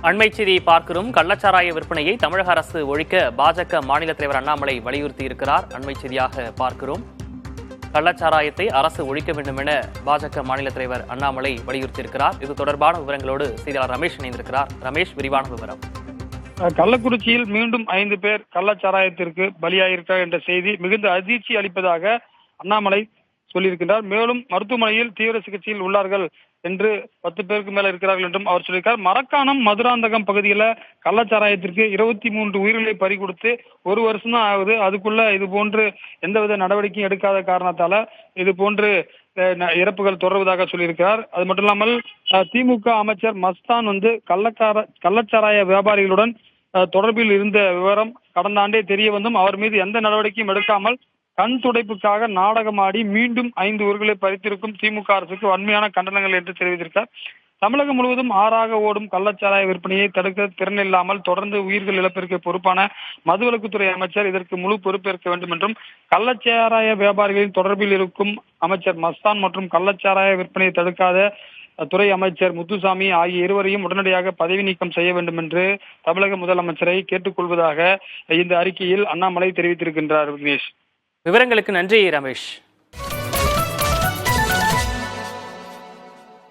அண்மை செய்தியை பார்க்கிறோம். கள்ளச்சாராய விற்பனையை தமிழக அரசு ஒழிக்க பாஜக மாநில தலைவர் அண்ணாமலை வலியுறுத்தி இருக்கிறார். அண்மை செய்தியாக பார்க்கிறோம். கள்ளச்சாராயத்தை அரசு ஒழிக்க வேண்டும் என பாஜக மாநில தலைவர் அண்ணாமலை வலியுறுத்தி இருக்கிறார். இது தொடர்பான விவரங்களோடு செய்தியாளர் ரமேஷ் இணைந்திருக்கிறார். ரமேஷ், விரிவான விவரம். கள்ளக்குறிச்சியில் மீண்டும் 5 பேர் கள்ளச்சாராயத்திற்கு பலியாயிருக்கிறார் என்ற செய்தி மிகுந்த அதிர்ச்சி அளிப்பதாக அண்ணாமலை சொல்லியிருக்கிறார். மேலும் மருத்துவமனையில் தீவிர சிகிச்சையில் உள்ளார்கள் என்று 10 பேருக்கு மேல இருக்கிறார்கள் என்றும் அவர் சொல்லியிருக்கார். மரக்காணம் மதுராந்தகம் பகுதியில கள்ளச்சாராயத்திற்கு 23 உயிர்களை பறி கொடுத்து 1 வருஷம் தான் ஆகுது. அதுக்குள்ள இது போன்று எந்தவித நடவடிக்கையும் எடுக்காத காரணத்தால இது போன்று இறப்புகள் தொடர்வதாக சொல்லியிருக்கிறார். அது மட்டும் இல்லாமல் திமுக அமைச்சர் மஸ்தான் கள்ளச்சாராய வியாபாரிகளுடன் தொடர்பில் இருந்த விவரம் கடந்த ஆண்டே தெரிய வந்தும் அவர் மீது எந்த நடவடிக்கையும் எடுக்காமல் கண் துடைப்புக்காக நாடகமாடி மீண்டும் 5 உயிர்களை பறித்திருக்கும் திமுக அரசுக்கு வன்மையான கண்டனங்கள் என்று தெரிவித்திருக்கார். தமிழகம் முழுவதும் ஆறாக ஓடும் கள்ளச்சாராய விற்பனையை தடுக்க திறன் இல்லாமல் தொடர்ந்து உயிர்கள் இழப்பிற்கு பொறுப்பான மதுவிலக்குத்துறை அமைச்சர் இதற்கு முழு பொறுப்பேற்க வேண்டும் என்றும், கள்ளச்சாராய வியாபாரிகளின் தொடர்பில் இருக்கும் அமைச்சர் மஸ்தான் மற்றும் கள்ளச்சாராய விற்பனையை தடுக்காத துறை அமைச்சர் முத்துசாமி ஆகிய இருவரையும் உடனடியாக பதவி நீக்கம் செய்ய வேண்டும் என்று தமிழக முதலமைச்சரை கேட்டுக்கொள்வதாக இந்த அறிக்கையில் அண்ணாமலை தெரிவித்திருக்கின்றார். விக்னேஷ், விவரங்களுக்கு நன்றி ரமேஷ்.